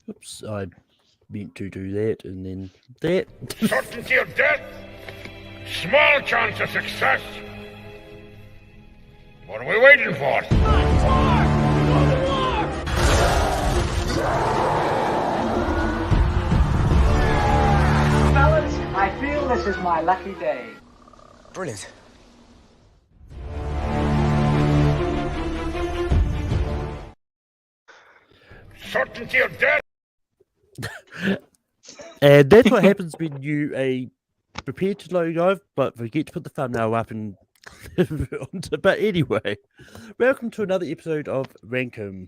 Oops, I meant to do that and then that. Certainty of death, small chance of success. What are we waiting for? Fellas, I feel this is my lucky day. Brilliant. Certainty of death. And that's what happens when you are prepared to load live, but forget to put the thumbnail up and but anyway, welcome to another episode of Rankum.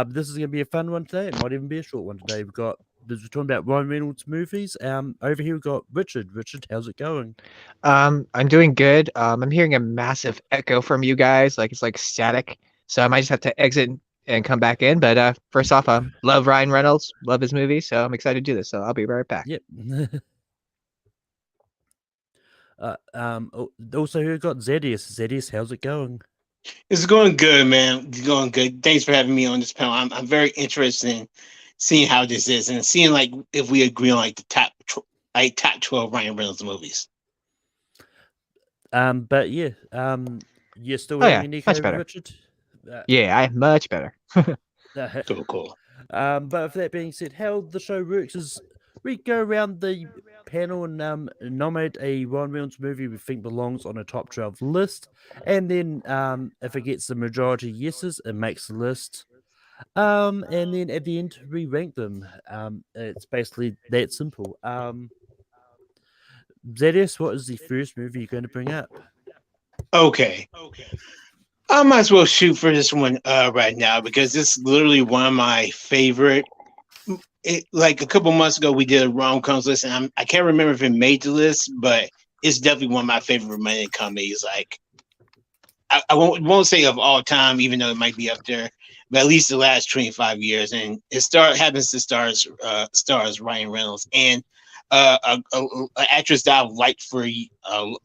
This is going to be a fun one today. It might even be a short one today. We're talking about Ryan Reynolds movies. Over here we've got Richard. Richard, how's it going? I'm doing good. I'm hearing a massive echo from you guys, like it's like static. So I might just have to exit and come back in. But first off, love Ryan Reynolds, love his movies, so I'm excited to do this. So I'll be right back. Yep. Also here we've got Zedius. Zedius, how's it going? It's going good, man. It's going good. Thanks for having me on this panel. I'm very interested in seeing how this is and seeing like if we agree on like the top 12 Ryan Reynolds movies. But yeah, you're still having Nico, much better. Richard? Yeah, I'm much better. Cool. But with that being said, how the show works is we go around the panel and nominate a Ryan Reynolds movie we think belongs on a top 12 list, and then if it gets the majority yeses, it makes the list. And then at the end we rank them. It's basically that simple. Zedius, what is the first movie you're going to bring up? Okay. I might as well shoot for this one right now because it's literally one of my favorite. Like a couple months ago, we did a rom-coms list, and I can't remember if it made the list, but it's definitely one of my favorite romantic comedies. Like, I won't say of all time, even though it might be up there, but at least the last 25 years. And it happens to stars Ryan Reynolds and an actress that I've liked for a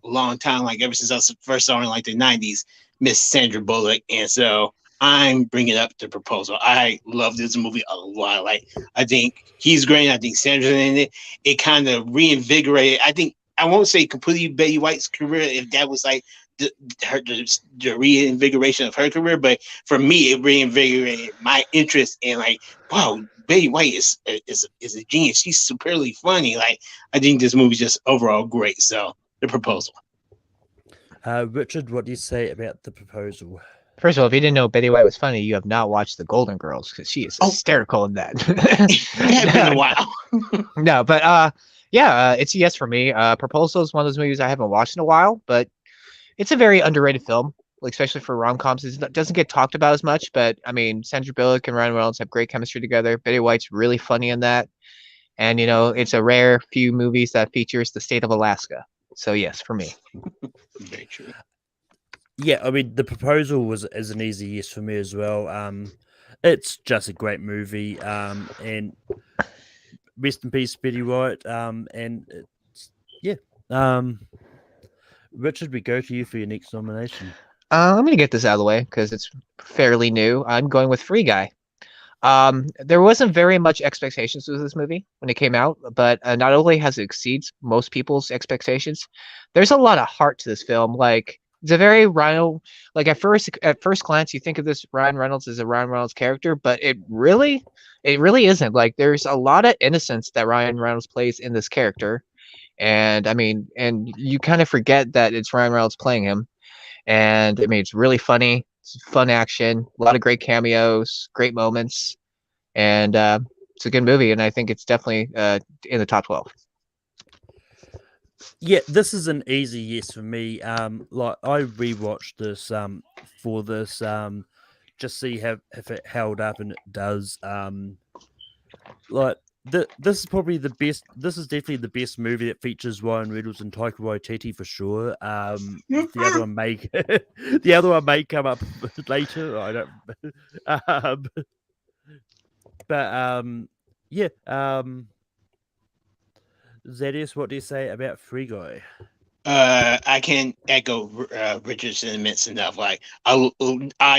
long time, like ever since I first saw her in like the 90s, Miss Sandra Bullock. And so I'm bringing up The Proposal. I love this movie a lot. Like, I think he's great. I think Sandra's in it. It kind of reinvigorated. I won't say completely Betty White's career if that was like the reinvigoration of her career, but for me, it reinvigorated my interest in like, wow, Betty White is a genius. She's superbly funny. Like, I think this movie's just overall great. So, The Proposal. Richard, what do you say about The Proposal? First of all, if you didn't know Betty White was funny, you have not watched The Golden Girls because she is hysterical in that. It had been a while. No, but it's a yes for me. Proposal is one of those movies I haven't watched in a while, but it's a very underrated film, like, especially for rom-coms. It doesn't get talked about as much, but I mean, Sandra Bullock and Ryan Reynolds have great chemistry together. Betty White's really funny in that, and it's a rare few movies that features the state of Alaska. So yes, for me. Very true. Yeah, I mean, The Proposal is an easy yes for me as well. It's just a great movie. And rest in peace, Betty White. And it's, yeah. Richard, we go to you for your next nomination. I'm gonna get this out of the way because it's fairly new. I'm going with Free Guy. There wasn't very much expectations with this movie when it came out, but not only has it exceeds most people's expectations, there's a lot of heart to this film. Like, it's a very Ryan, like at first glance, you think of this Ryan Reynolds as a Ryan Reynolds character, but it really isn't. Like, there's a lot of innocence that Ryan Reynolds plays in this character, and I mean, and you kind of forget that it's Ryan Reynolds playing him, and I mean, it's really funny. It's fun action, a lot of great cameos, great moments, and it's a good movie. And I think it's definitely in the top 12. Yeah, this is an easy yes for me. Like, I rewatched this for this just see if it held up, and it does. Like, this is probably the best. This is definitely the best movie that features Ryan Reynolds and Taika Waititi for sure. The other one may the other one may come up later. I don't. Yeah. Zedius, what do you say about Free Guy? I can't echo Richard's sentiments enough. Like I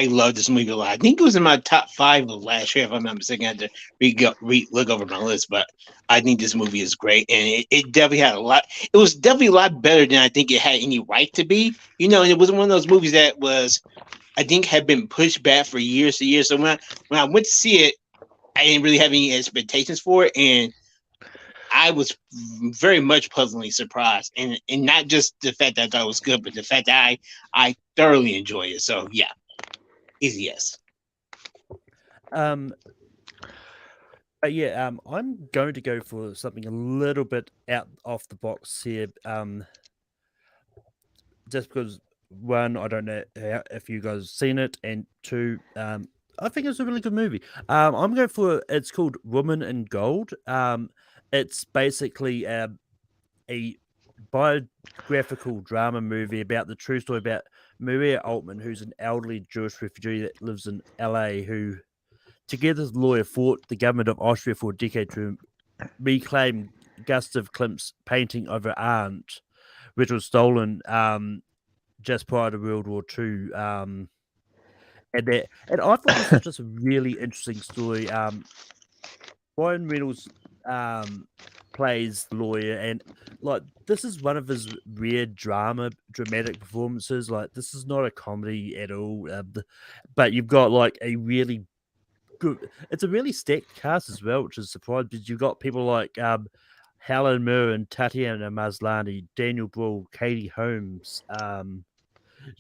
love this movie a lot. I think it was in my top 5 of last year, if I'm not mistaken. I had to look over my list, but I think this movie is great, and it definitely had a lot. It was definitely a lot better than I think it had any right to be. You know, and it was one of those movies that was, I think, had been pushed back for years to years. So when I went to see it, I didn't really have any expectations for it, and I was very much pleasantly surprised, and not just the fact that I thought it was good, but the fact that I thoroughly enjoyed it. So yeah, easy yes. But yeah, I'm going to go for something a little bit out off the box here. Just because one, I don't know if you guys have seen it, and two, I think it's a really good movie. I'm going for it's called Woman in Gold. It's basically a biographical drama movie about the true story about Maria Altman, who's an elderly Jewish refugee that lives in LA, who, together with the lawyer, fought the government of Austria for a decade to reclaim Gustav Klimt's painting of her aunt, which was stolen just prior to World War II. And I thought this was just a really interesting story. Ryan Reynolds plays the lawyer, and like this is one of his rare dramatic performances. Like this is not a comedy at all, but you've got like a really good. It's a really stacked cast as well, which is surprising because you've got people like Helen Mirren, Tatiana Maslany, Daniel Brühl, Katie Holmes,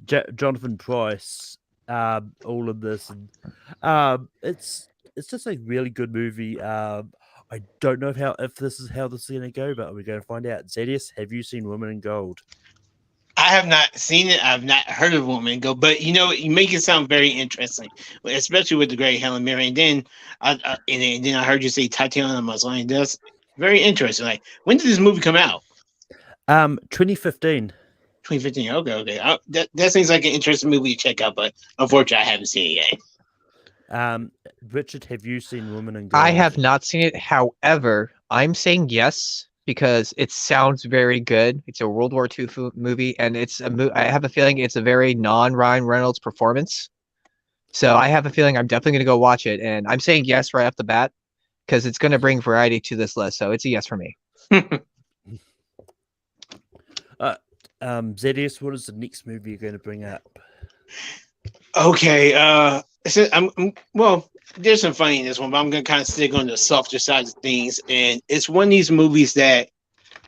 Jonathan Pryce, all of this, and it's just a really good movie. I don't know if this is how this is going to go, but we're going to find out. Zedius, have you seen Woman in Gold? I have not seen it. I've not heard of Woman Go, but you know, you make it sound very interesting, especially with the great Helen Mirren. And then and then I heard you say Tatiana Maslany. That's very interesting. Like, when did this movie come out? 2015. 2015. Okay. That seems like an interesting movie to check out, but unfortunately, I haven't seen it yet. Richard, have you seen Woman in Gold? I have not seen it. However, I'm saying yes because it sounds very good. It's a World War II movie, and I have a feeling it's a very non-Ryan Reynolds performance. So I have a feeling I'm definitely going to go watch it, and I'm saying yes right off the bat because it's going to bring variety to this list. So it's a yes for me. Zedius, what is the next movie you're going to bring up? Okay, well, there's some funny in this one, but I'm gonna kind of stick on the softer side of things. And it's one of these movies that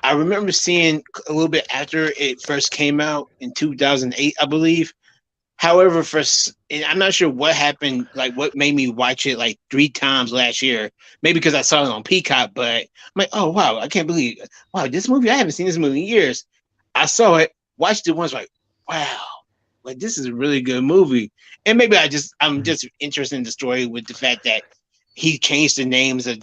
I remember seeing a little bit after it first came out in 2008, I believe. However, and I'm not sure what happened, like what made me watch it like 3 times last year. Maybe because I saw it on Peacock, but I'm like, oh wow, I can't believe, wow, this movie, I haven't seen this movie in years. I saw it, watched it once, like, wow, like this is a really good movie. And maybe I'm just interested in the story with the fact that he changed the names of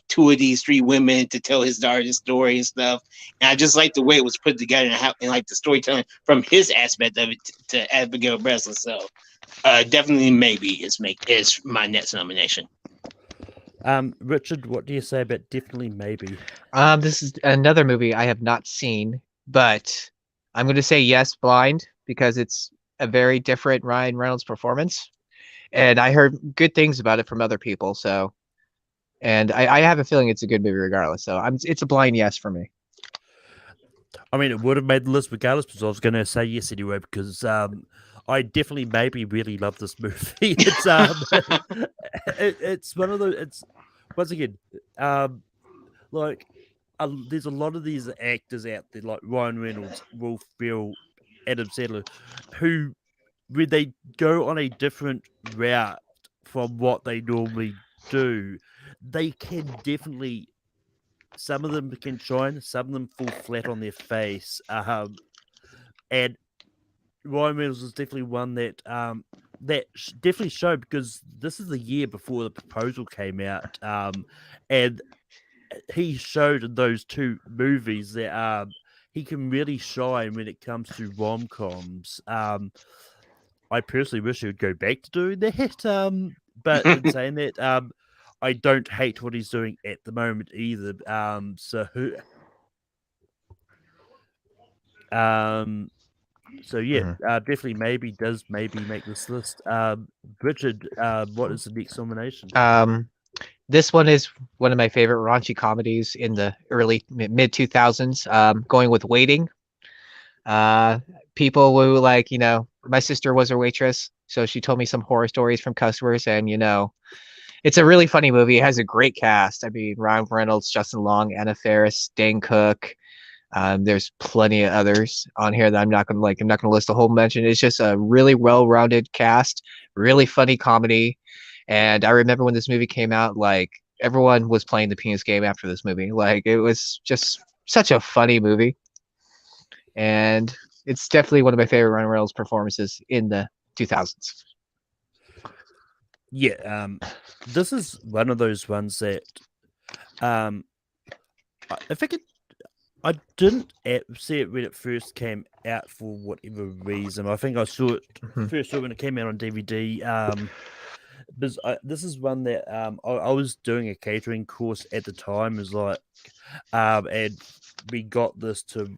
2 of these 3 women to tell his daughter's story and stuff. And I just like the way it was put together and like the storytelling from his aspect of it to Abigail Breslin. So definitely maybe is my next nomination. Richard, what do you say about definitely maybe? This is another movie I have not seen, but I'm going to say yes blind because it's a very different Ryan Reynolds performance. And I heard good things about it from other people. So, and I have a feeling it's a good movie regardless. So it's a blind yes for me. I mean, it would have made the list regardless, because I was going to say yes anyway, because I definitely maybe really love this movie. It's it's one of those. It's once again, like there's a lot of these actors out there, like Ryan Reynolds, Will Ferrell, Adam Sandler, who, when they go on a different route from what they normally do, they can definitely. Some of them can shine, some of them fall flat on their face. And Ryan Reynolds is definitely one that definitely showed, because this is the year before The Proposal came out, and he showed in those 2 movies that he can really shine when it comes to rom-coms. I personally wish he would go back to doing that. But in saying that, I don't hate what he's doing at the moment either. So yeah, definitely maybe make this list. Richard, what is the next nomination? This one is one of my favorite raunchy comedies in the early mid 2000s. Going with Waiting. People who like, my sister was a waitress, so she told me some horror stories from customers, and it's a really funny movie. It has a great cast. I mean, Ryan Reynolds, Justin Long, Anna Faris, Dane Cook. There's plenty of others on here that I'm not gonna list a whole mention. It's just a really well-rounded cast, really funny comedy. And I remember when this movie came out, like everyone was playing the penis game after this movie. Like it was just such a funny movie. And it's definitely one of my favorite Ryan Reynolds performances in the 2000s. Yeah, this is one of those ones that, I think I didn't see it when it first came out for whatever reason. I think I saw it first when it came out on DVD. Because this is one that I was doing a catering course at the time. Is like, and we got this to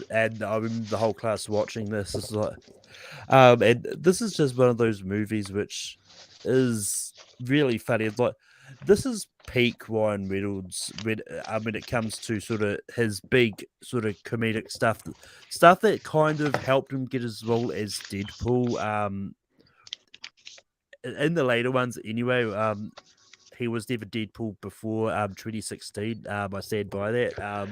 and I remember the whole class watching this. It's like, and this is just one of those movies which is really funny. It's like, this is peak Ryan Reynolds when it comes to sort of his big sort of comedic stuff that kind of helped him get his role as Deadpool. In the later ones, anyway. He was never Deadpool before 2016. I stand by that.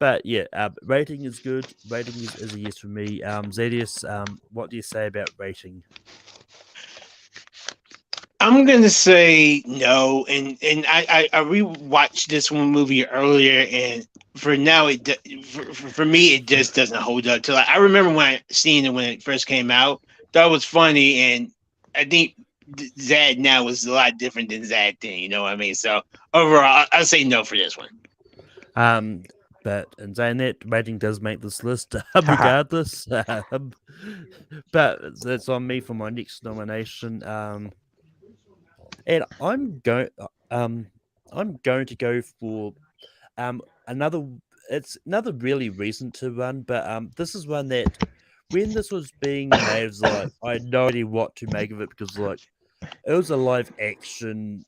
But yeah, rating is good. Rating is a yes for me. Zadius, what do you say about rating? I'm gonna say no, and I rewatched this one movie earlier, and for now for me it just doesn't hold up. To like, I remember when I seen it when it first came out, thought it was funny, and I think Zad now is a lot different than Zad then. You know what I mean? So overall, I'll say no for this one. But in saying that, rating does make this list regardless. But that's on me for my next nomination. And I'm going to go for another. It's another really recent one, but this is one that when this was being made, it was like I had no idea what to make of it because like it was a live action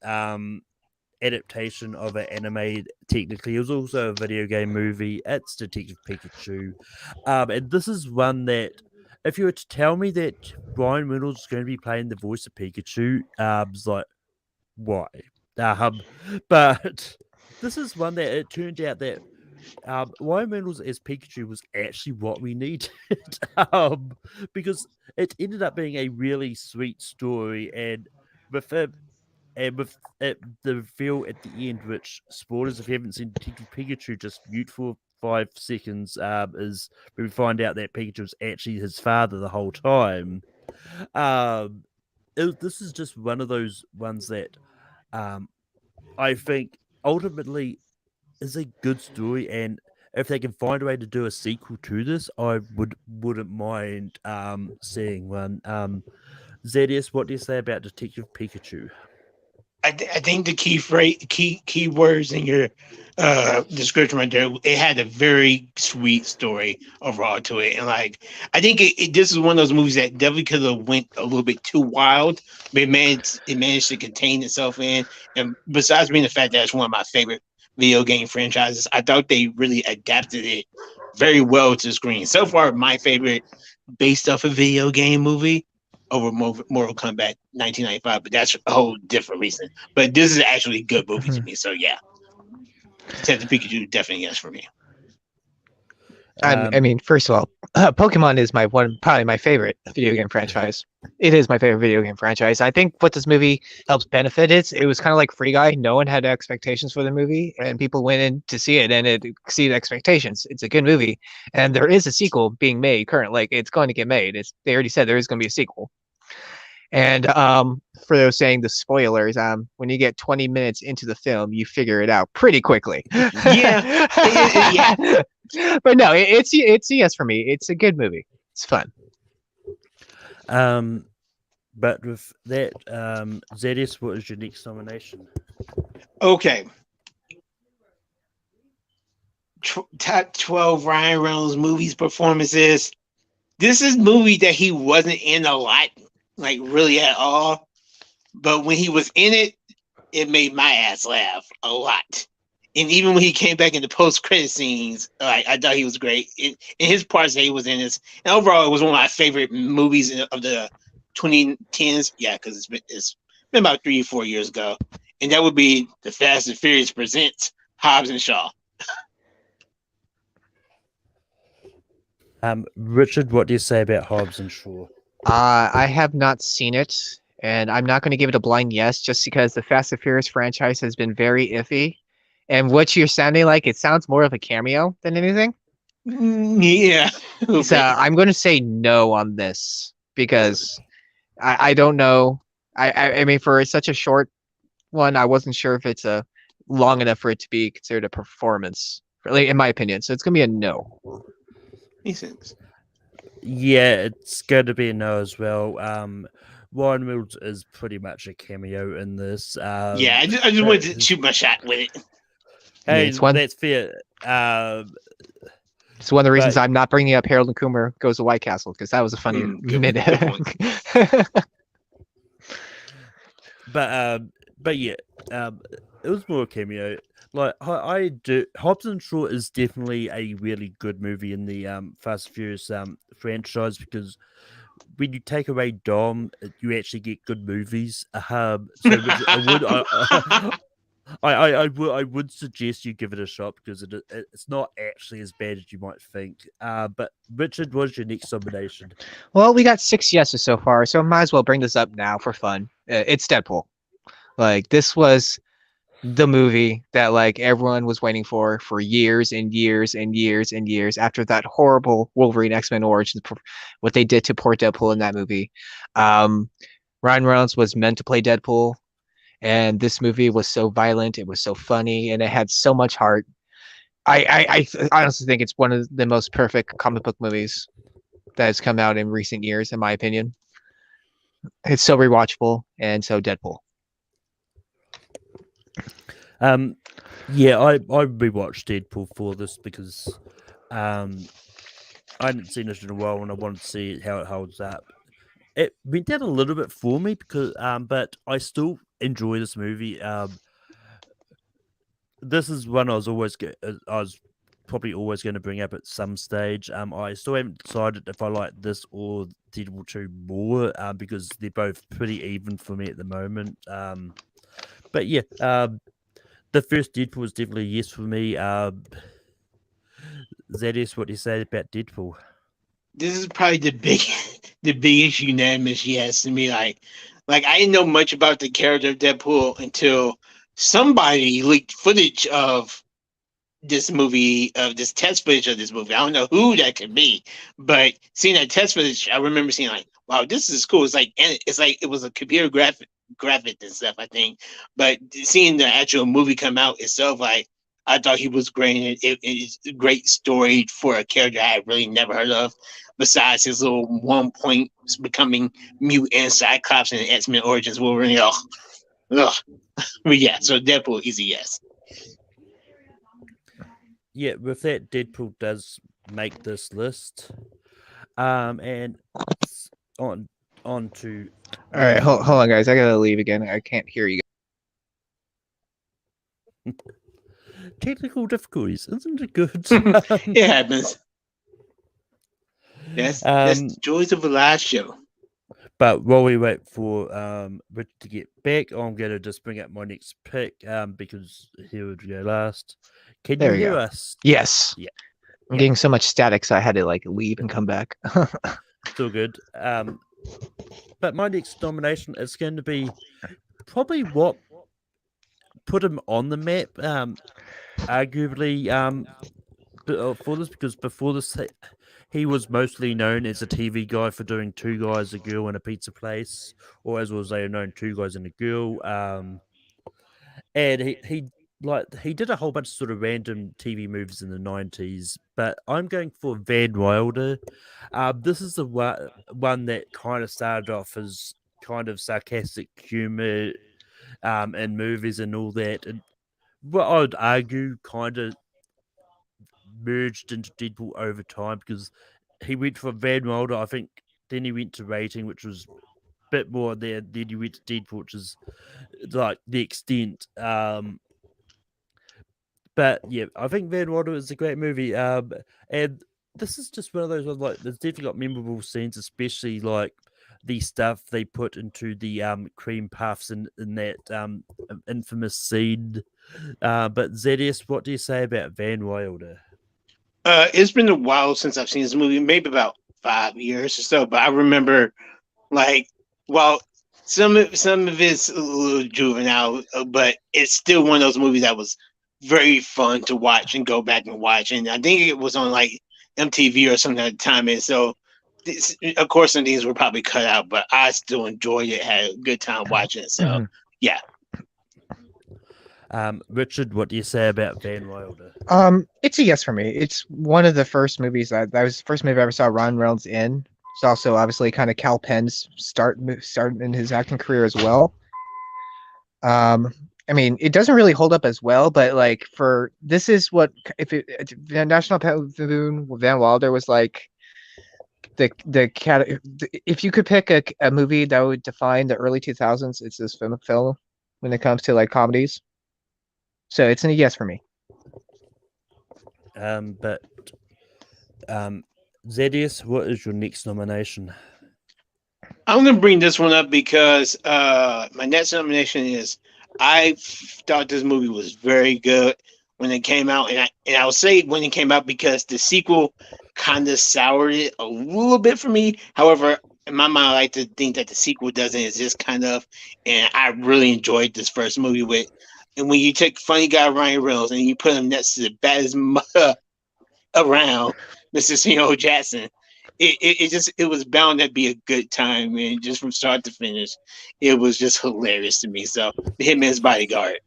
adaptation of an anime. Technically, it was also a video game movie. It's Detective Pikachu, and this is one that if you were to tell me that Ryan Reynolds is going to be playing the voice of Pikachu, it's like, why? But this is one that it turned out that Ryan Reynolds as Pikachu was actually what we needed, because it ended up being a really sweet story, and with it, the reveal at the end, which spoilers if you haven't seen Detective Pikachu, just mute for 5 seconds, is when we find out that Pikachu was actually his father the whole time. This is just one of those ones that I think ultimately is a good story, and if they can find a way to do a sequel to this, I wouldn't mind seeing one. ZS, what do you say about Detective Pikachu? I think the key words in your description right there, it had a very sweet story overall to it, and like I think this is one of those movies that definitely could have went a little bit too wild, but it managed to contain itself in. And besides being the fact that it's one of my favorite video game franchises, I thought they really adapted it very well to the screen. So far, my favorite based off a video game movie over Mortal Kombat 1995, but that's a whole different reason. But this is actually a good movie to me, so yeah. Detective Pikachu definitely yes for me. I mean, first of all, Pokemon is probably my favorite video game franchise. It is my favorite video game franchise. I think what this movie helps benefit it was kind of like Free Guy. No one had expectations for the movie, and people went in to see it, and it exceeded expectations. It's a good movie, and there is a sequel being made currently. Like it's going to get made. They already said there is going to be a sequel. And for those saying the spoilers, when you get 20 minutes into the film, you figure it out pretty quickly. Yeah. Yeah. But no, it's yes for me. It's a good movie. It's fun. But with that, ZS, what is your next nomination? Okay. top 12 Ryan Reynolds movies performances. This is a movie that he wasn't in a lot, like really at all. But when he was in it, it made my ass laugh a lot. And even when he came back in the post-credit scenes, I thought he was great. In his parts that he was in this, and overall, it was one of my favorite movies of the 2010s. Yeah, because it's been about 3 or 4 years ago, and that would be The Fast and Furious presents Hobbs and Shaw. Richard, what do you say about Hobbs and Shaw? I have not seen it, and I'm not going to give it a blind yes, just because the Fast and Furious franchise has been very iffy. And what you're sounding like, it sounds more of a cameo than anything. Yeah. So I'm going to say no on this because I don't know. I mean, for such a short one, I wasn't sure if it's a long enough for it to be considered a performance, really, in my opinion. So it's going to be a no. Makes sense. Yeah, it's going to be a no as well. Ryan Reynolds is pretty much a cameo in this. Yeah, I just wanted to shoot my shot with it. Hey, it's one- that's fair. It's one of the reasons I'm not bringing up Harold and Kumar Goes to White Castle, because that was a funny minute. But yeah, it was more a cameo. Like I do, Hobbs and Shaw is definitely a really good movie in the Fast and Furious franchise, because when you take away Dom, you actually get good movies. So I would suggest you give it a shot, because it's not actually as bad as you might think. But Richard, what's your next nomination? Well, we got 6 yeses so far, so might as well bring this up now for fun. It's Deadpool. Like, this was the movie that like everyone was waiting for years and years and years and years after that horrible Wolverine X-Men Origins, what they did to poor Deadpool in that movie. Ryan Reynolds was meant to play Deadpool, and this movie was so violent, it was so funny, and it had so much heart. I honestly think it's one of the most perfect comic book movies that has come out in recent years, in my opinion. It's so rewatchable and so Deadpool. Yeah, I rewatched Deadpool for this because I hadn't seen it in a while and I wanted to see how it holds up. It went down a little bit for me because but I still enjoy this movie. This is one I was probably always going to bring up at some stage. I still haven't decided if I like this or Deadpool 2 more, because they're both pretty even for me at the moment. But yeah, the first Deadpool was definitely a yes for me. Zedis, what do you say about Deadpool? This is probably the biggest unanimous yes to me. Like I didn't know much about the character of Deadpool until somebody leaked footage of this movie, of this test footage of this movie. I don't know who that could be, but seeing that test footage, I remember seeing like, wow, this is cool. It's like it was a computer graphic and stuff, I think. But seeing the actual movie come out itself, like I thought he was great. It's a great story for a character I had really never heard of, besides his little 1 point becoming mute and Cyclops and X-Men Origins Wolverine. Ugh. But yeah, so Deadpool, easy yes. Yeah, with that, Deadpool does make this list. And on to. All right, hold on, guys. I gotta leave again. I can't hear you. Technical difficulties, isn't it good? It happens. That's the joys of a live show. But while we wait for Rich to get back, I'm going to just bring up my next pick, because he would go last. Can There you we hear go. us? Yes. Yeah. I'm getting so much static, so I had to like leave and come back. Still good. But my next nomination is going to be probably what put him on the map, arguably, for this, because before this, he was mostly known as a TV guy for doing Two Guys, a Girl, and a Pizza Place, or as was they known, Two Guys and a Girl. And he did a whole bunch of sort of random TV movies in the 90s, but I'm going for Van Wilder. This is the one that kind of started off as kind of sarcastic humor in movies and all that. And what I would argue kind of merged into Deadpool over time because he went from Van Wilder, I think, then he went to Rating, which was a bit more there. Then he went to Deadpool, which is like the extent. But yeah, I think Van Wilder is a great movie. And this is just one of those ones, like, there's definitely got memorable scenes, especially like the stuff they put into the cream puffs in that infamous scene. But ZS, what do you say about Van Wilder? It's been a while since I've seen this movie, maybe about 5 years or so. But I remember, like, well, some of it's a little juvenile, but it's still one of those movies that was very fun to watch and go back and watch. And I think it was on like MTV or something at the time. And so, of course, some things were probably cut out, but I still enjoyed it. Had a good time watching it. So, yeah. Richard, what do you say about Van Wilder? It's a yes for me. It's one of the first movies that was the first movie I ever saw Ron Reynolds in. It's also obviously kind of Cal Penn's start in his acting career as well. I mean, it doesn't really hold up as well, but like this is what if National Lampoon Van Wilder was like if you could pick a movie that would define the early 2000s, it's this film when it comes to like comedies. So it's a yes for me. But Zedius, what is your next nomination? I'm going to bring this one up because my next nomination is I thought this movie was very good when it came out, and I'll say when it came out because the sequel kind of soured it a little bit for me. However, in my mind, I like to think that the sequel doesn't. It's just kind of, and I really enjoyed this first movie with. And when you take funny guy Ryan Reynolds and you put him next to the baddest mother around, Mr. Samuel Jackson, it was bound to be a good time, and just from start to finish, it was just hilarious to me. So, The Hitman's Bodyguard.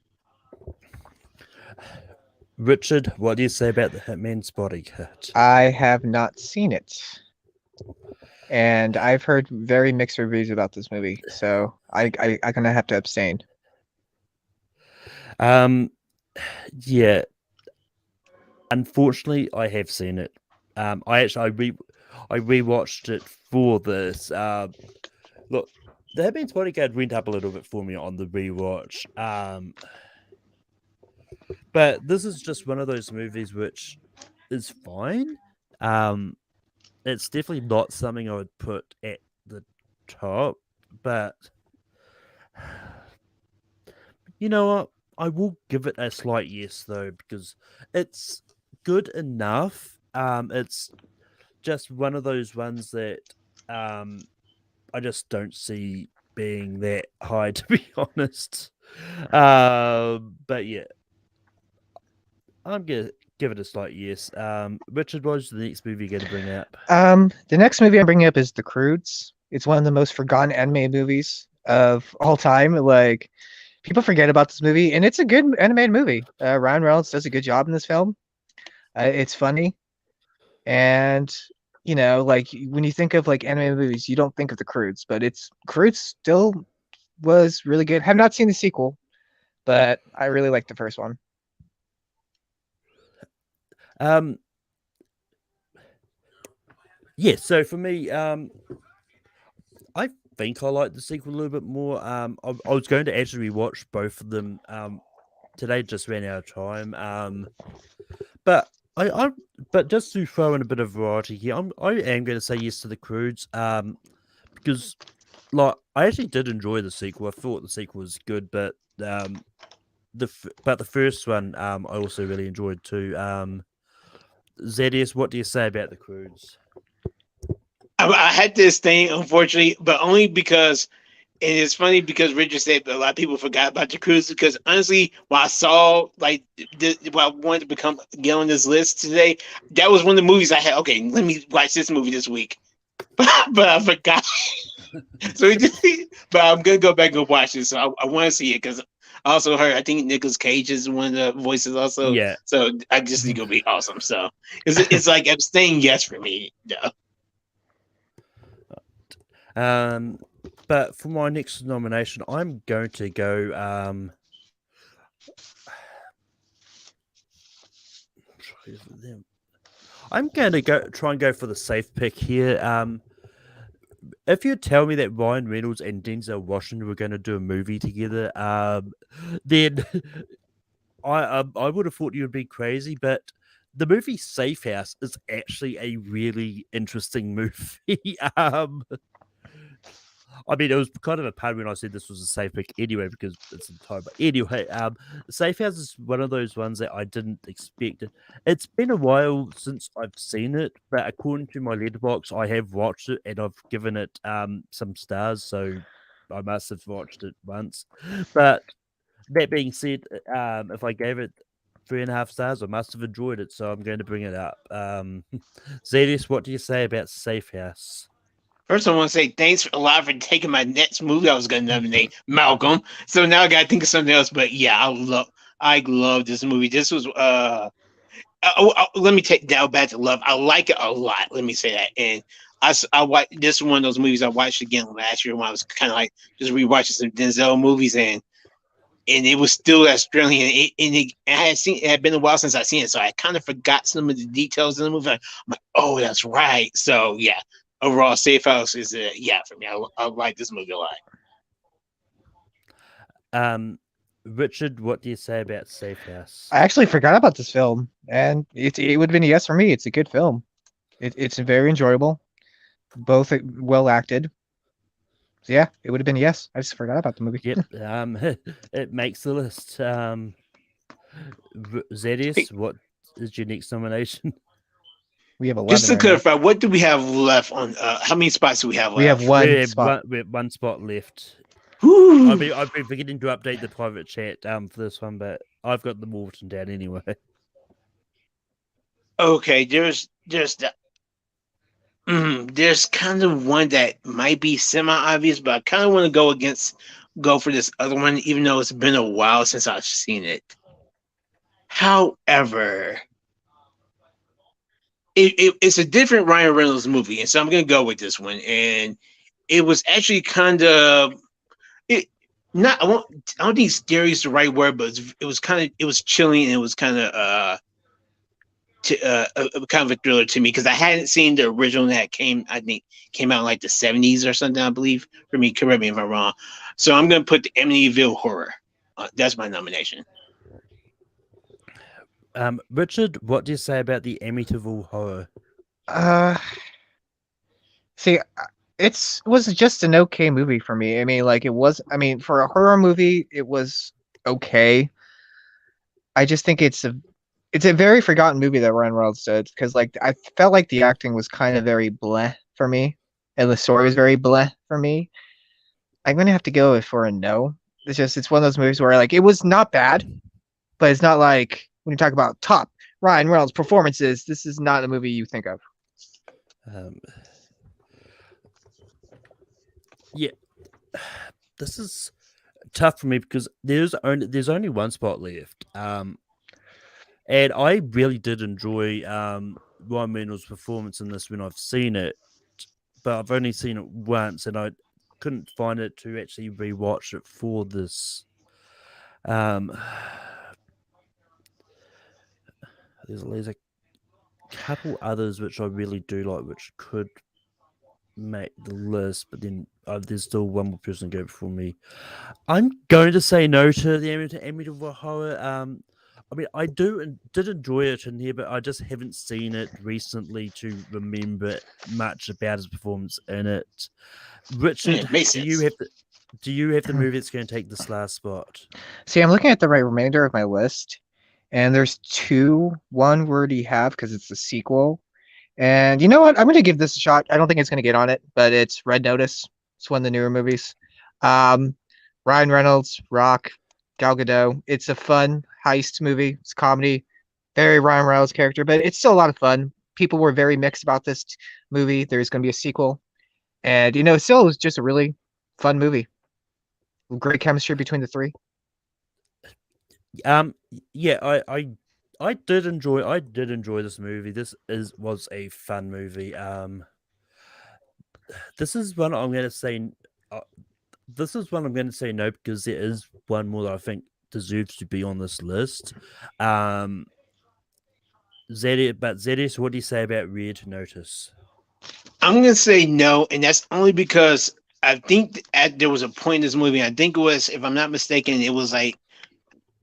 Richard, what do you say about The Hitman's Bodyguard? I have not seen it, and I've heard very mixed reviews about this movie, so I'm gonna have to abstain. Yeah. Unfortunately, I have seen it. I rewatched it for this. Look, The Hitman's Bodyguard went up a little bit for me on the rewatch. But this is just one of those movies which is fine. It's definitely not something I would put at the top, but you know what? I will give it a slight yes though, because it's good enough. It's just one of those ones that I just don't see being that high, to be honest. But yeah, I'm gonna give it a slight yes. Richard, what's the next movie you're gonna bring up? The next movie I'm bringing up is The Croods. It's one of the most forgotten anime movies of all time. Like, people forget about this movie, and it's a good animated movie. Ryan Reynolds does a good job in this film. It's funny, and you know, like when you think of like anime movies, you don't think of The Croods, but Croods still was really good. Have not seen the sequel, but I really like the first one. Yeah, so for me, I think I like the sequel a little bit more. I was going to actually rewatch both of them. Today just ran out of time. But but just to throw in a bit of variety here, I am going to say yes to The Croods. Because like I actually did enjoy the sequel. I thought the sequel was good, but the first one I also really enjoyed too. ZS, what do you say about The Croods? I had this thing, unfortunately, but only because, and it's funny because Richard said a lot of people forgot about the Croods. Because honestly, when I saw like when I wanted to get on this list today, that was one of the movies I had. Okay, let me watch this movie this week, but I forgot. But I'm gonna go back and watch it. So I want to see it because I also heard I think Nicolas Cage is one of the voices also. Yeah. So I just think it'll be awesome. So it's like abstain yes for me. Yeah. But for my next nomination, I'm going to go. I'm going to try and go for the safe pick here. If you tell me that Ryan Reynolds and Denzel Washington were going to do a movie together, then I would have thought you would be crazy. But the movie Safe House is actually a really interesting movie. I mean, it was kind of a pun when I said this was a safe pick anyway, because it's in time. But anyway, Safe House is one of those ones that I didn't expect. It's been a while since I've seen it, but according to my letterbox, I have watched it and I've given it some stars, so I must have watched it once. But that being said, if I gave it 3.5 stars, I must have enjoyed it, so I'm going to bring it up. Zedius, what do you say about Safe House? First, I want to say thanks a lot for taking my next movie I was going to nominate, Malcolm. So now I got to think of something else. But yeah, I love this movie. This was let me take down back to love. I like it a lot. Let me say that. And I watch this is one of those movies I watched again last year when I was kind of like just rewatching some Denzel movies, and it was still Australian. It had been a while since I seen it, so I kind of forgot some of the details in the movie. I'm like, oh, that's right. So yeah, overall, Safe House is for me. I like this movie a lot. Richard, what do you say about Safe House? I actually forgot about this film, and it would have been a yes for me. It's a good film. It's very enjoyable, both well acted. So yeah, it would have been a yes. I just forgot about the movie. Yep. It makes the list. Zedius, what is your next nomination? We have 11. Just to right clarify, what do we have left on? How many spots do we have left? We have one we have spot. one spot left. Woo! I've been forgetting to update the private chat for this one, but I've got them all written down anyway. Okay, there's kind of one that might be semi-obvious, but I kind of want to go for this other one, even though it's been a while since I've seen it. However, it's a different Ryan Reynolds movie, and so I'm going to go with this one. And it was actually kind of I don't think scary is the right word, but it was chilling, and it was kind of kind of a thriller to me, because I hadn't seen the original that came out in like the 70s or something, I believe. For me, correct me if I'm wrong. So I'm going to put the Amityville Horror. That's my nomination. Richard, what do you say about the Amityville Horror? See, it was just an okay movie for me. I mean, like for a horror movie, it was okay. I just think it's a very forgotten movie that Ryan Reynolds did, because like I felt like the acting was kind of very bleh for me, and the story was very bleh for me. I'm gonna have to go for a no. It's one of those movies where like it was not bad, but it's not like when you talk about top Ryan Reynolds performances, this is not a movie you think of. Yeah, this is tough for me because there's only one spot left. And I really did enjoy Ryan Reynolds' performance in this when I've seen it, but I've only seen it once, and I couldn't find it to actually rewatch it for this. There's a couple others which I really do like, which could make the list, but then there's still one more person go before me. I'm going to say no to the Amityville Horror. I mean, I did enjoy it in here, but I just haven't seen it recently to remember much about his performance in it. Richard, do you have the movie that's going to take this last spot? See, I'm looking at the remainder of my list, and there's two. One we already have because it's a sequel. And you know what? I'm going to give this a shot. I don't think it's going to get on it, but it's Red Notice. It's one of the newer movies. Ryan Reynolds, Rock, Gal Gadot. It's a fun heist movie. It's comedy. Very Ryan Reynolds character, but it's still a lot of fun. People were very mixed about this movie. There's going to be a sequel. And, still it was just a really fun movie. Great chemistry between the three. Yeah, I did enjoy this movie. Was a fun movie. This is one I'm going to say. This is one I'm going to say no, because there is one more that I think deserves to be on this list. ZS, what do you say about Red Notice? I'm gonna say no, and that's only because I think there was a point in this movie. I think it was, if I'm not mistaken, it was like,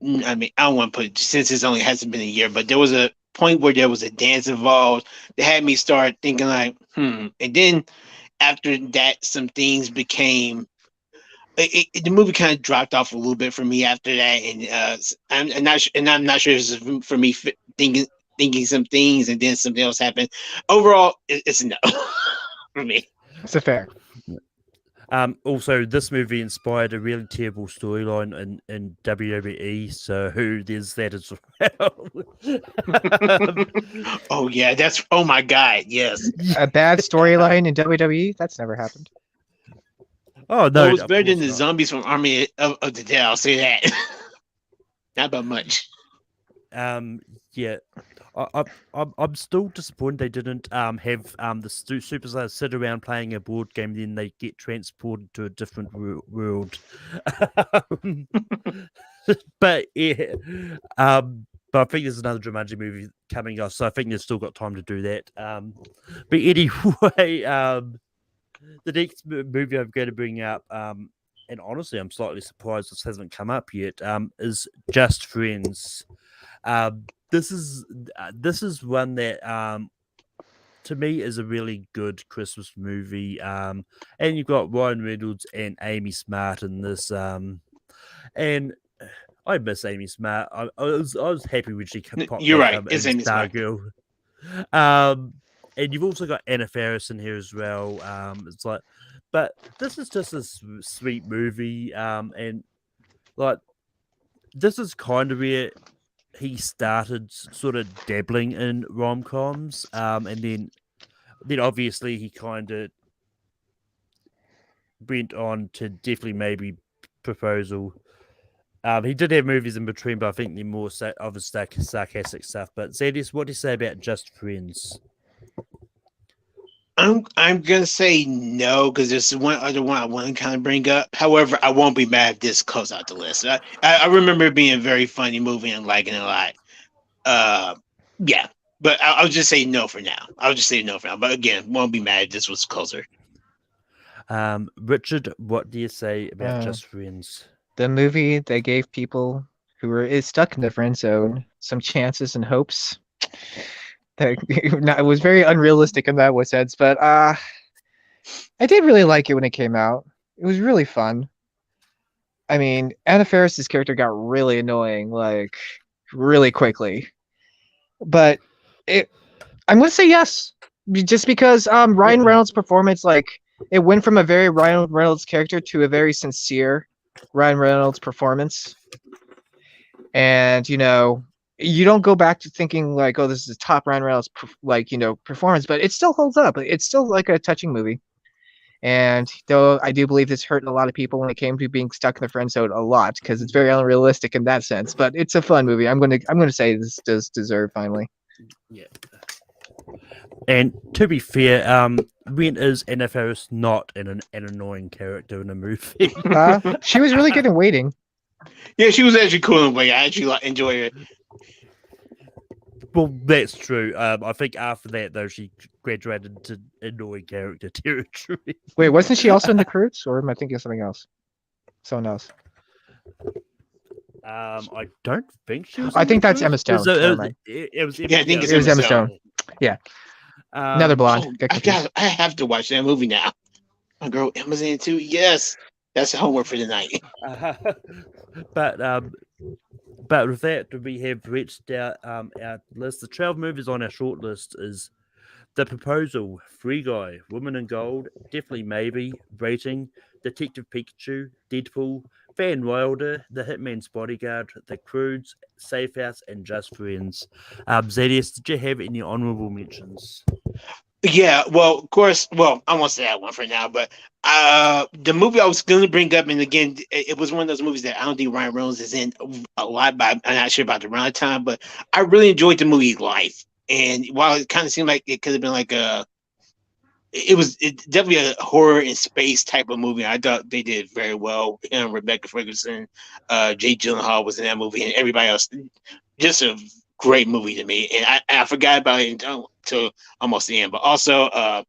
I mean, I don't want to put, since it's only hasn't been a year, but there was a point where there was a dance involved that had me start thinking like, and then after that, some things became. The movie kind of dropped off a little bit for me after that, and I'm not sure if it's for me thinking some things and then something else happened. Overall, it's a no for me. It's a fair. Also, this movie inspired a really terrible storyline in WWE, so there's that as well. Oh yeah, oh my god, yes. A bad storyline in WWE? That's never happened. Oh no, it was better than the not. zombies from Army of the Dead. I'll say that. Not by much. Yeah, I'm still disappointed they didn't have the superstars sit around playing a board game, then they get transported to a different world. But yeah, but I think there's another Jumanji movie coming up, so I think they've still got time to do that. But anyway, the next movie I'm going to bring up, and honestly, I'm slightly surprised this hasn't come up yet, is Just Friends. This is one that to me is a really good Christmas movie. And you've got Ryan Reynolds and Amy Smart in this. And I miss Amy Smart. I was happy when she popped You're back right. It's Amy Smart. Stargirl. And you've also got Anna Faris in here as well. It's like, but this is just a sweet movie. And like, this is kind of where he started sort of dabbling in rom-coms, and then obviously he kind of went on to definitely maybe Proposal. He did have movies in between, but I think they're more of a sarcastic stuff. But Zedis, what do you say about Just Friends? I'm gonna say no, because there's one other one I want to kind of bring up. However, I won't be mad if this goes out the list. I remember it being a very funny movie and liking it a lot. Yeah, but I'll just say no for now. But again, won't be mad if this was closer. Richard, what do you say about Just Friends? The movie that gave people who were stuck in the friend zone some chances and hopes. It was very unrealistic in that sense, but I did really like it when it came out. It was really fun. I mean, Anna Faris's character got really annoying, like really quickly. But I'm gonna say yes, just because Ryan Reynolds' performance, like, it went from a very Ryan Reynolds character to a very sincere Ryan Reynolds performance, and you don't go back to thinking like, oh, this is a top Ryan Reynolds performance, but it still holds up. It's still like a touching movie. And though I do believe this hurt a lot of people when it came to being stuck in the friend zone a lot, because it's very unrealistic in that sense. But it's a fun movie. I'm gonna say this does deserve finally. Yeah. And to be fair, when is Anna Faris not an annoying character in a movie? She was really good in Waiting. Yeah, she was actually cool in a way. I actually enjoy it. Well, that's true. I think after that, though, she graduated to annoying character territory. Wait, wasn't she also in the Croods, or am I thinking of something else? Someone else. I don't think she was. I think that's Emma Stone. It was yeah, I think it was Emma Stone. Yeah. Another blonde. I have to watch that movie now. My girl Emma's in it too. Yes, that's homework for the night. But with that, we have reached our list. The 12 movies on our short list is The Proposal, Free Guy, Woman in Gold, Definitely Maybe, Rating, Detective Pikachu, Deadpool, Van Wilder, The Hitman's Bodyguard, The Croods, Safe House, and Just Friends. Zedius, did you have any honorable mentions? Yeah, well, of course. Well, I won't say that one for now, but the movie I was going to bring up, and again, it was one of those movies that I don't think Ryan Reynolds is in a lot, but I'm not sure about the runtime, but I really enjoyed the movie Life. And while it kind of seemed like it could have been like it was definitely a horror in space type of movie. I thought they did very well. Rebecca Ferguson, Jake Gyllenhaal was in that movie, and everybody else. Just a great movie to me, and I forgot about it until almost the end. But also,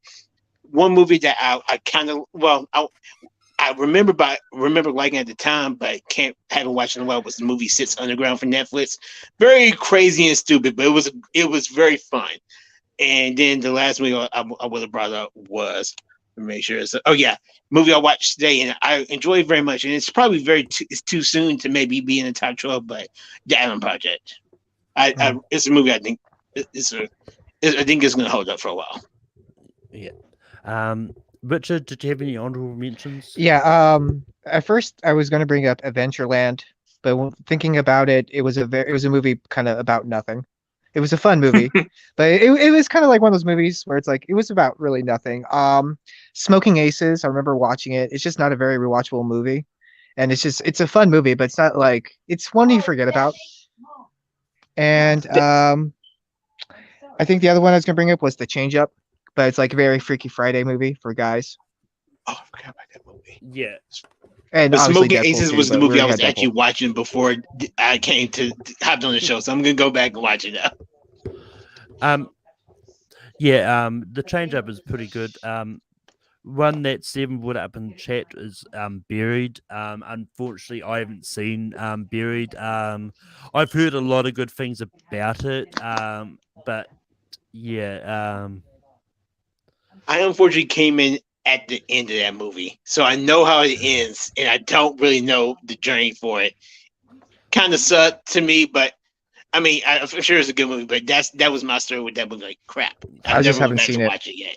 one movie that I kind of I remember liking at the time, but haven't watched in a while was the movie Six Underground for Netflix. Very crazy and stupid, but it was very fun. And then the last movie I would have brought up was, let me make sure. Movie I watched today and I enjoyed very much. And it's probably it's too soon to maybe be in the top 12, but The Adam Project. It's a movie I think I think it's going to hold up for a while. Yeah. Richard, did you have any honorable mentions? Yeah. At first, I was going to bring up Adventureland, but thinking about it, it was a movie kind of about nothing. It was a fun movie, but it was kind of like one of those movies where it's like it was about really nothing. Smoking Aces, I remember watching it. It's just not a very rewatchable movie, and it's a fun movie, but it's not like it's one you forget about. And I think the other one I was gonna bring up was The Change Up, but it's like a very Freaky Friday movie for guys. Oh, I forgot about that movie. Yeah. And Smoking Deadpool Aces too, was the but movie we I was had actually Deadpool. watching before I came to hopped on the show, so I'm gonna go back and watch it now. The change up is pretty good. One that Seven brought up in chat is Buried. Unfortunately, I haven't seen Buried. I've heard a lot of good things about it. But yeah. I unfortunately came in at the end of that movie, so I know how it ends, and I don't really know the journey for it. Kind of sucked to me, but I mean, I'm sure it's a good movie. But that was my story with that movie. Like crap, I just haven't went back seen to it. watch it yet.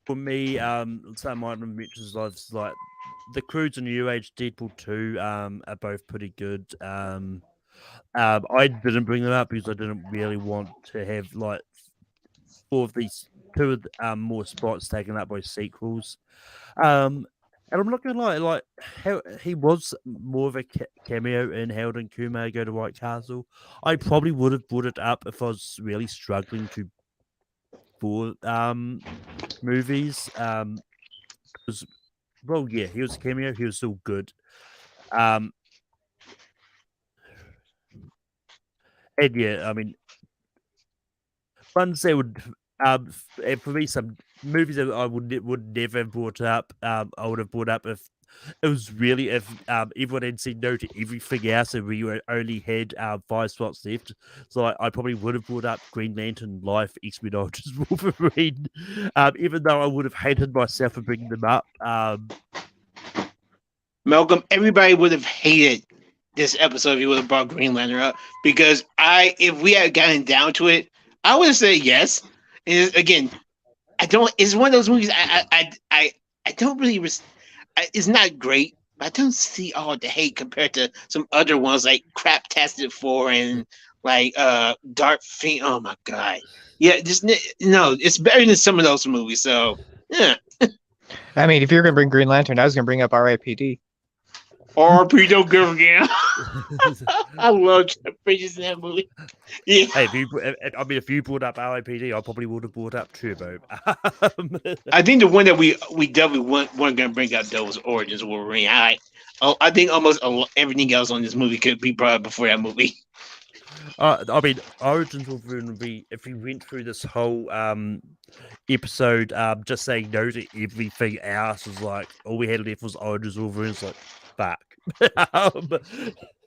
For me, some item mentions like the Croods and New Age Deadpool 2 are both pretty good. I didn't bring them up because I didn't really want to have like two of the more spots taken up by sequels. And I'm not gonna lie, like how he was more of a cameo in Harold and Kumar Go to White Castle. I probably would have brought it up if I was really struggling for movies. Because, well, yeah, he was a cameo. He was still good. And yeah, I mean, ones that would for me, some movies that I would never have brought up. I would have brought up if it was really if everyone had said no to everything else and we only had 5 slots left. So I probably would have brought up Green Lantern, Life, X-Men, Ultras, Wolverine, even though I would have hated myself for bringing them up. Malcolm, everybody would have hated this episode if you would have brought Green Lantern up, because if we had gotten down to it, I would have said yes. And again, it's one of those movies I don't really. It's not great, but I don't see all the hate compared to some other ones like Craptastic 4 and like Dark Fiend. Oh my god, yeah, it's better than some of those movies. So yeah. I mean, if you're gonna bring Green Lantern, I was gonna bring up R.I.P.D. R.P. Don't give again. I love Jeff Bridges in that movie. Yeah. Hey, if you brought up RIPD, I probably would have brought up Turbo. I think the one that we definitely weren't going to bring up though was Origins of Wolverine. I think almost everything else on this movie could be brought up before that movie. I mean, Origins Wolverine would be if we went through this whole episode just saying no to everything else. Was like all we had left was Origins Wolverine. It's like fuck.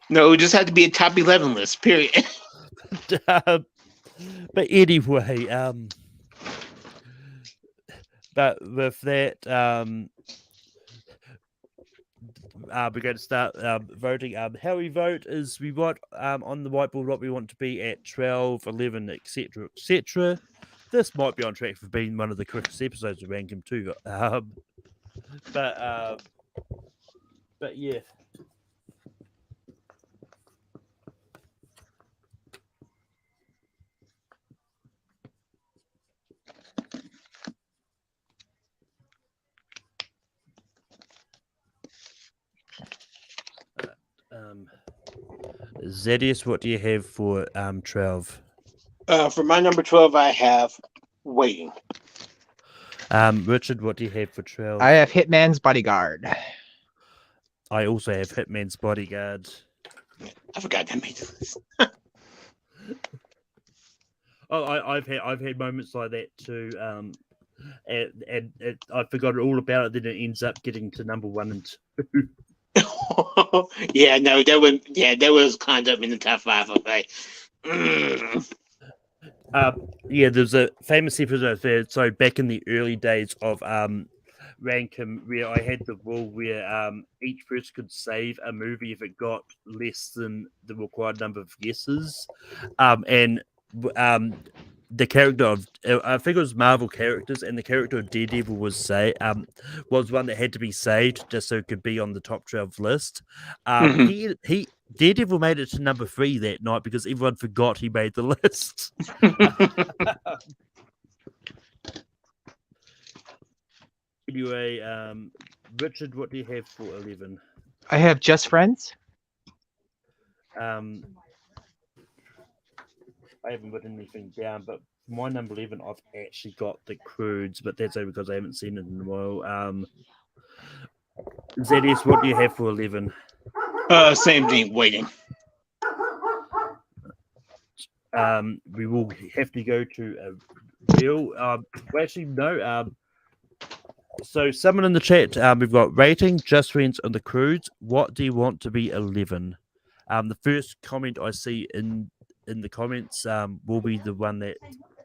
No, it just had to be a top 11 list. Period. But anyway, but with that, we're going to start voting. How we vote is we write on the whiteboard what we want to be at 12, 11, etc., etc. This might be on track for being one of the quickest episodes of Rankin too. But yeah. Zedius, what do you have for 12? For my number 12, I have Waiting. Richard, what do you have for 12? I have Hitman's Bodyguard. I also have Hitman's Bodyguard. I forgot that made the list. Oh, I've had moments like that too. And I forgot all about it. Then it ends up getting to number 1 and 2. Yeah, no, that was climbed up in the top 5. I'm like, Yeah, there's a famous episode there. So back in the early days of Rankum, where I had the rule where each person could save a movie if it got less than the required number of guesses, and the character of I think it was Marvel characters, and the character of Daredevil was one that had to be saved just so it could be on the top 12 list. He Daredevil made it to number 3 that night because everyone forgot he made the list. Anyway, Richard, what do you have for 11? I have Just Friends. I haven't written anything down, but for my number 11, I've actually got the Croods, but that's only because I haven't seen it in a while. ZS, what do you have for 11? same thing, waiting. We will have to go to a real. Actually, no. So, someone in the chat, we've got rating, Just Friends, and the Croods. What do you want to be 11? The first comment I see in the comments will be the one that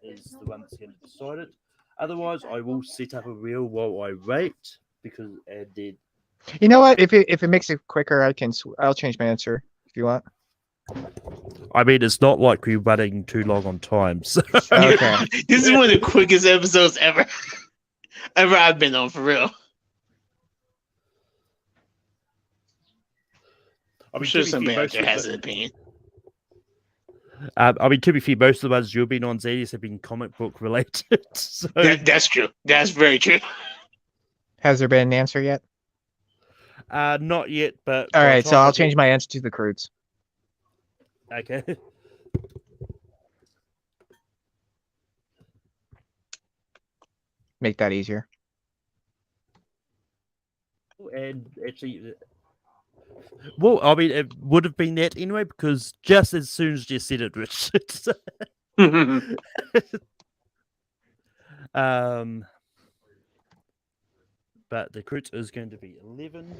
is the one that's going to decide it. Otherwise, I will set up a reel while I rate because then. You know what? If it makes it quicker, I'll change my answer if you want. I mean, it's not like we're running too long on time. So. Okay. This is one of the quickest episodes ever I've been on, for real. I'm sure somebody out there has an opinion. I mean, to be fair, most of the ones you've been on, Zadius, have been comic book related. So That's true. That's very true. Has there been an answer yet? not yet, but all right. So I'll change my answer to the Croods. Okay. Make that easier. And actually, well, I mean, it would have been that anyway because just as soon as you said it, Richard. But the Croods is going to be 11.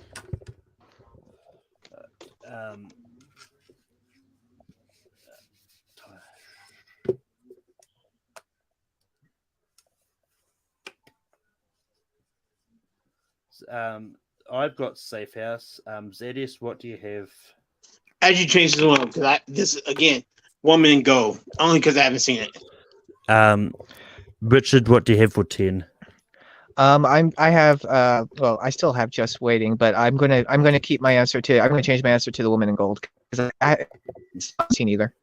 I've got Safe House. ZS, what do you have? As you change this one, because this again, Woman and Go, only because I haven't seen it. Richard, what do you have for 10? I have well, I still have Just Waiting, but I'm gonna keep my answer to. I'm gonna change my answer to The Woman in Gold because I haven't seen either.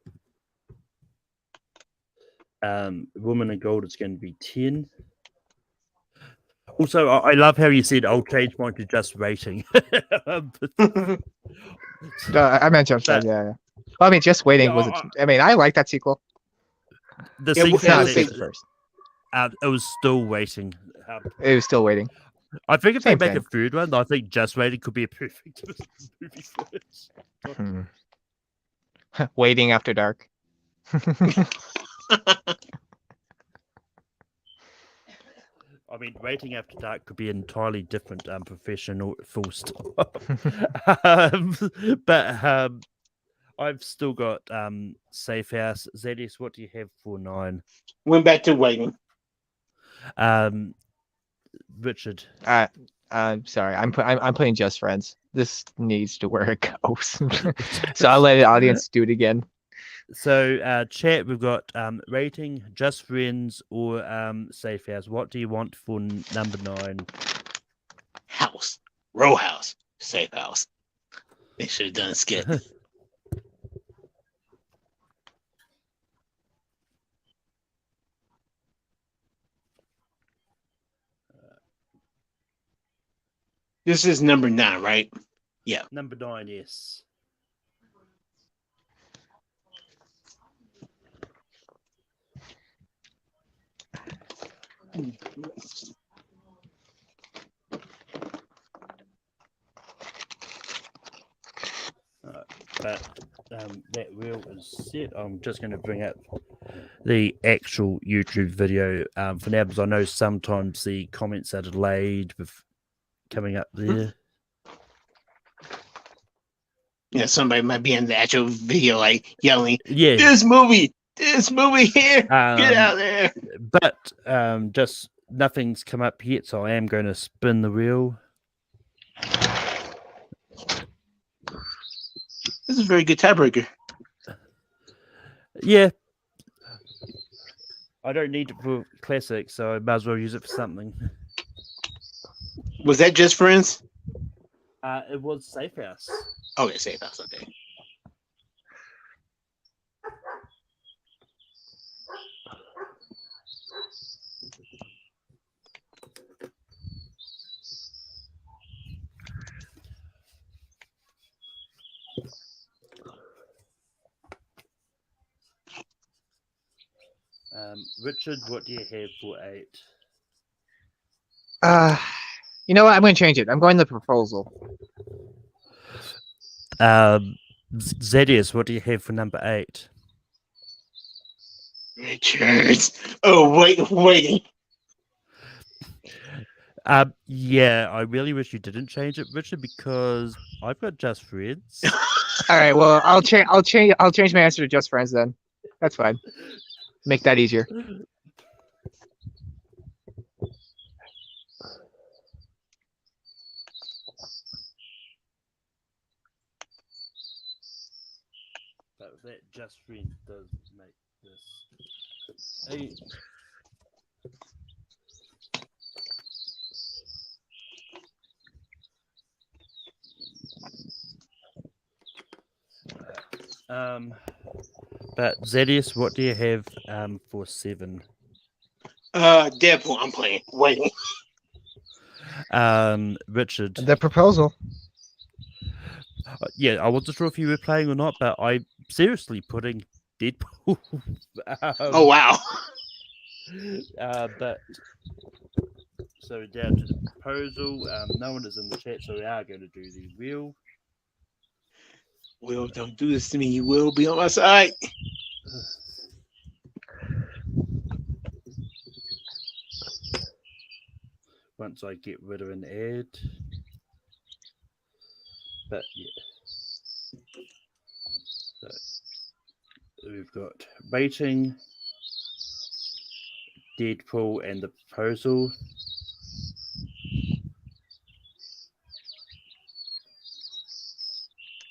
Woman in Gold is going to be 10. Also, I love how you said I'll change mine to Just Rating. I meant Just Friends. Yeah. Well, I mean, Just Waiting was. I mean, I like that sequel. The It was sequel not is- the first. it was still waiting. It was still waiting. I think if Same they make thing. a third one, I think Just Waiting could be a perfect movie for it. Waiting After Dark. I mean, Waiting After Dark could be an entirely different profession or full stop. But I've still got Safe House. ZS, what do you have for 9? Went back to Waiting. Richard. I'm sorry. I'm playing Just Friends. This needs to where it goes. So I'll let the audience do it again. So, chat, we've got Rating, Just Friends, or Safe House. What do you want for number 9? House. Row House. Safe House. They should have done a skit. This is number 9, right? Yeah. Number 9, yes. but that wheel is set. I'm just going to bring up the actual YouTube video for now, because I know sometimes the comments are delayed with coming up there. Yeah, somebody might be in the actual video, like yelling, Yeah, this movie here, get out there. but just nothing's come up yet, so I am going to spin the wheel. This is a very good tiebreaker. Yeah. I don't need it for classic, so I might as well use it for something. Was that Just Friends? It was Safe House. Okay, Safe House, okay. Richard, what do you have for 8? You know what? I'm going to change it. I'm going the proposal. Zedius, what do you have for number 8? Richard. Oh, waiting. Yeah, I really wish you didn't change it, Richard, because I've got Just Friends. All right. Well, I'll change my answer to Just Friends then. That's fine. Make that easier. But that Just Friends does make this 8. But Zedius, what do you have for 7? Deadpool, I'm playing. Waiting. Richard. The proposal. Yeah, I wasn't sure if you were playing or not, but I'm seriously putting Deadpool. Oh, wow. But so down to the proposal. No one is in the chat, so we are going to do the wheel. Will, don't do this to me. You will be on my side. Once I get rid of an ad. But yeah. So we've got rating, Deadpool, and the proposal.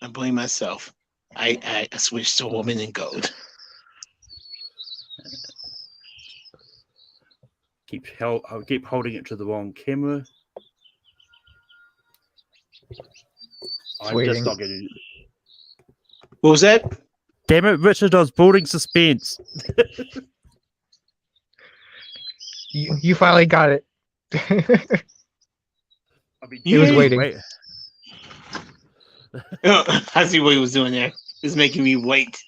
I blame myself. I switched to a woman in gold. I'll keep holding it to the wrong camera. I'm just not going to. What was that? Damn it, Richard! I was building suspense. You finally got it. I mean, he was waiting. I see what he was doing there. It's making me wait.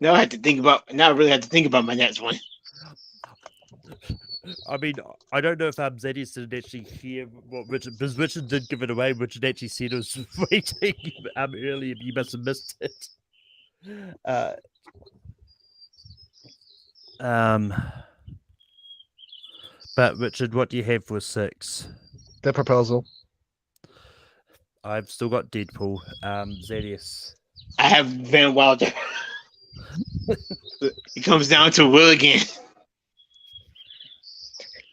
Now I really had to think about my next one. I mean, I don't know if Zedius didn't actually hear what Richard, because Richard did give it away. Richard actually said it was waiting earlier. You must have missed it. But Richard, what do you have for 6? The proposal. I've still got Deadpool. Zedius. I have Van Wilder. It comes down to Will again.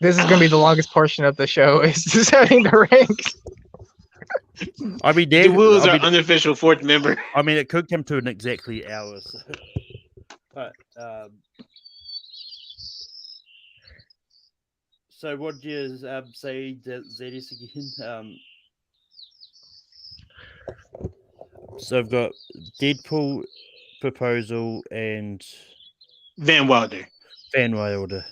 This is going to be the longest portion of the show. Is just having the ranks. I mean, the Will is our unofficial 4th member. I mean, it could come to an exactly hour. So. But so what do you say, Zedius, again? So I've got Deadpool, proposal, and Van Wilder. Van Wilder.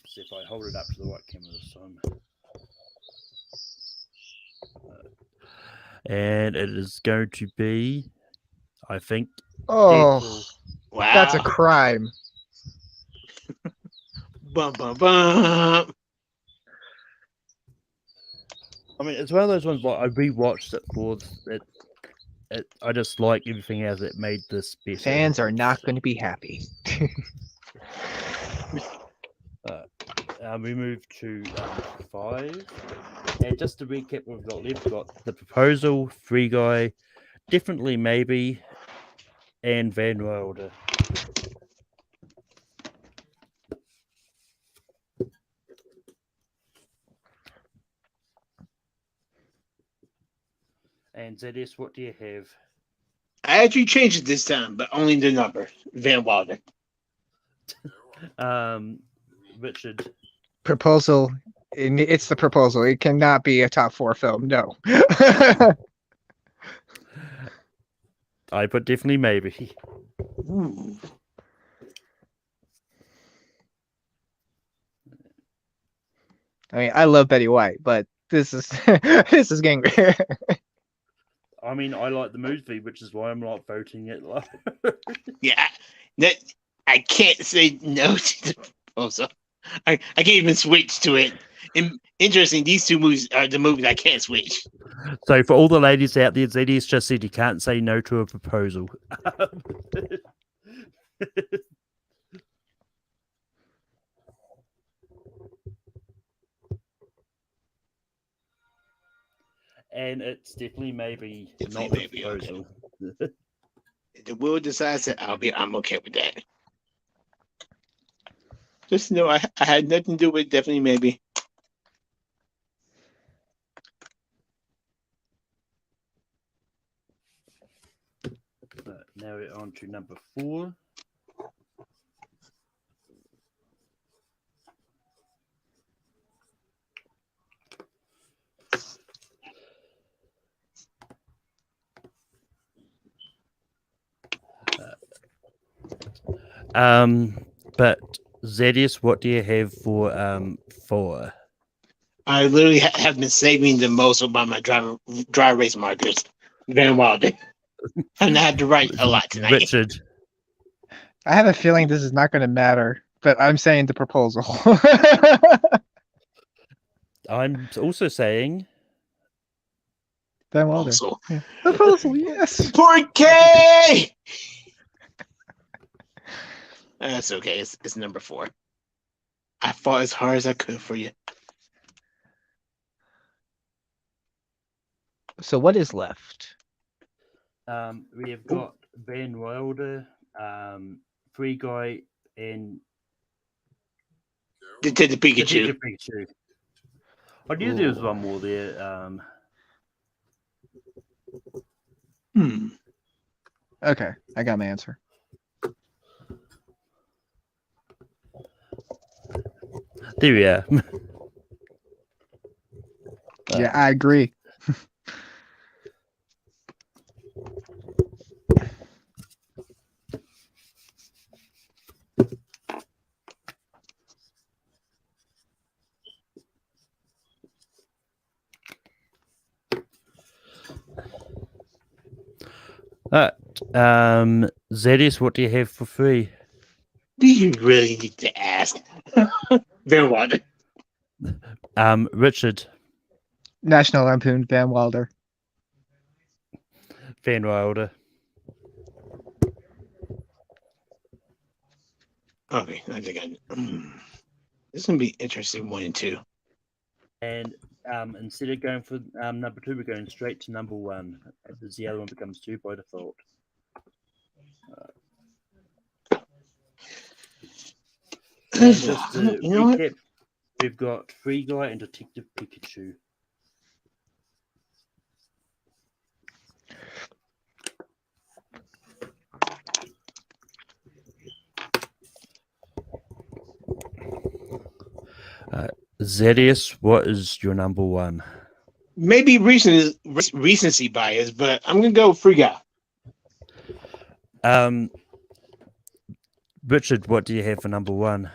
See if I hold it up to the right camera this time. And it is going to be, I think. Oh, Deadpool. Wow. That's a crime. Bum bum bum. I mean, it's one of those ones like I rewatched it for it. I just like everything as it made this better. Fans are not going to be happy. We move to 5. And just to recap what we've got left, we've got The Proposal, Free Guy, Definitely Maybe, and Van Wilder. And ZS, what do you have? I actually changed it this time, but only the number. Van Wilder. Richard. Proposal. It's The Proposal. It cannot be a top 4 film. No. I put Definitely Maybe. Ooh. I mean, I love Betty White, but this is this is getting. I mean, I like the movie, which is why I'm not voting it. Yeah, I can't say no to The Proposal. I can't even switch to it. Interesting, these two movies are the movies I can't switch. So for all the ladies out there, ZD's just said you can't say no to a proposal. And it's definitely maybe Definitely not maybe, the proposal. Okay. If the will decides that, I'm okay with that. Just know I had nothing to do with Definitely Maybe. Now we're on to number 4. But Zedius, what do you have for 4? I literally have been saving the most about my dry erase markers. Van Wilder. And I had to write a lot tonight. Richard. I have a feeling this is not going to matter, but I'm saying The Proposal. I'm also saying Van Wilder. Also. Yeah. The Proposal, yes. Poor K! That's okay. It's number 4. I fought as hard as I could for you. So what is left? we have got Van Wilder, Free Guy, and Detective Pikachu. Detective Pikachu. I knew there was one more there. Okay, I got my answer. There we are. Yeah, I agree. Zedis, what do you have for free? Do you really need to ask? Van Wilder. Richard. National Lampoon, Van Wilder. Van Wilder. Okay, I think this is gonna be interesting. 1 and 2. And instead of going for number 2, we're going straight to number 1. As the other one becomes 2 by default. And just to recap, we've got Free Guy and Detective Pikachu. Zedius, what is your number 1? Maybe recency bias, but I'm gonna go Free Guy. Richard, what do you have for number 1?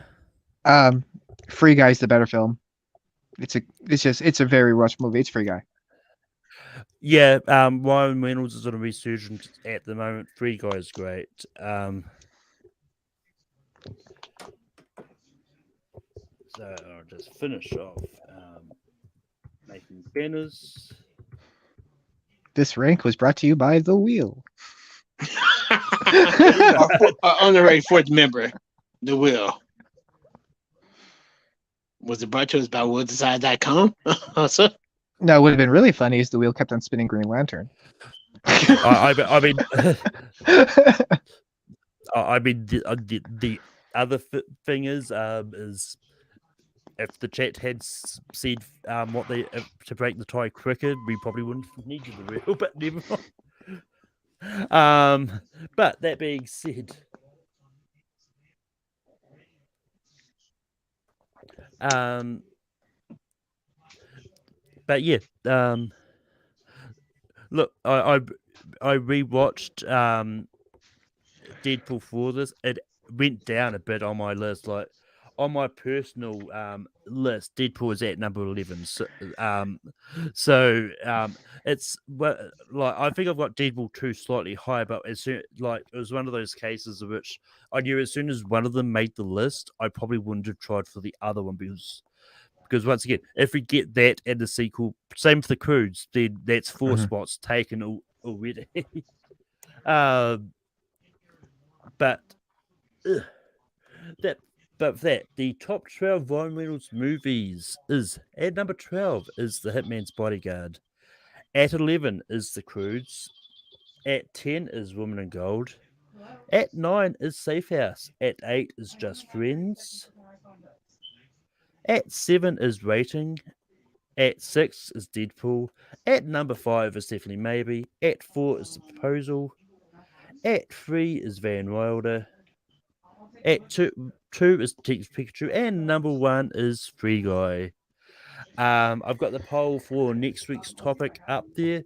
Free Guy's the better film. It's a very rushed movie. It's Free Guy. Yeah, Ryan Reynolds is on a resurgence at the moment. Free Guy is great. So I'll just finish off making banners. This rank was brought to you by The Wheel. Our honorary fourth member, the Will. Was it brought to us by WillDecide.com? Also, No, it would have been really funny if The Wheel kept on spinning Green Lantern. I mean, the other thing is if the chat had said what they to break the tie quicker, we probably wouldn't have needed the real. But never mind. But that being said, but yeah, look, I rewatched Deadpool for this. It went down a bit on my list. Like on my personal list, Deadpool is at number 11. So it's like I think I've got Deadpool 2 slightly higher, but as soon like it was one of those cases in which I knew as soon as one of them made the list, I probably wouldn't have tried for the other one because once again, if we get that and the sequel, same for the Croods, then that's 4 spots taken already. But the top 12 Ryan Reynolds movies is at number 12 is The Hitman's Bodyguard. At 11 is The Croods. At 10 is Woman in Gold. At 9 is Safe House. At 8 is Just Friends. At 7 is Rating. At 6 is Deadpool. At number 5 is Definitely Maybe. At 4 is The Proposal. At 3 is Van Wilder. At 2 is Detective Pikachu. And number 1 is Free Guy. I've got the poll for next week's topic up there.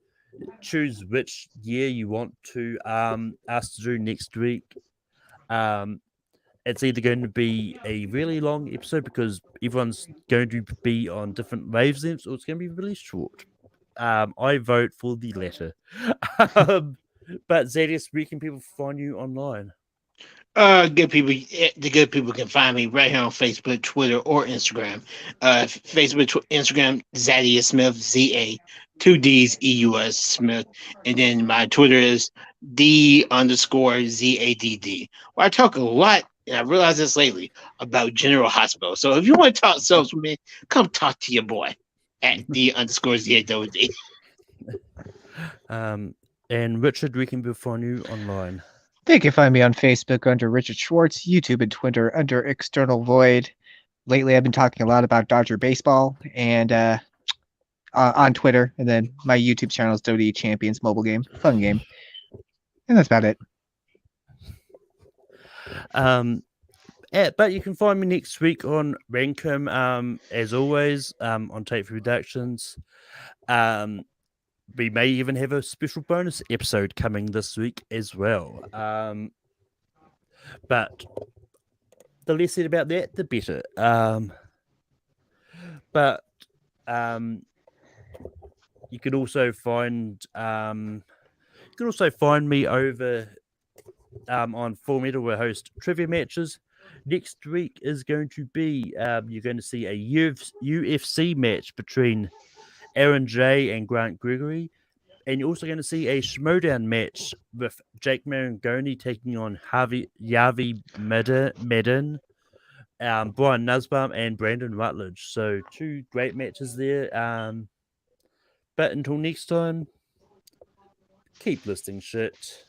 Choose which year you want to us to do next week. It's either going to be a really long episode because everyone's going to be on different wavelengths, or it's going to be really short. I vote for the latter. But Zadius, where can people find you online? the good people can find me right here on Facebook, Twitter, or Instagram. Facebook, Instagram, Zadius Smith, ZA, 2 D's, EUS Smith. And then my Twitter is D_ZADD. Where I talk a lot, and I realized this lately, about General Hospital. So if you want to talk sales with me, come talk to your boy at D_ZADD. And Richard, where can people find you online? They can find me on Facebook under Richard Schwartz, YouTube and Twitter under External Void. Lately, I've been talking a lot about Dodger baseball and on Twitter, and then my YouTube channel is WWE Champions mobile game, fun game, and that's about it. But you can find me next week on Rankum, as always, on Tape Productions. We may even have a special bonus episode coming this week as well. But the less said about that, the better. But you can also find me over on Full Metal, where I host trivia matches. Next week is going to be you're going to see a UFC match between Aaron J and Grant Gregory, and you're also going to see a Schmodown match with Jake Marangoni taking on Yavi Medin, Brian Nussbaum, and Brandon Rutledge. So 2 great matches there. But until next time, keep listing shit.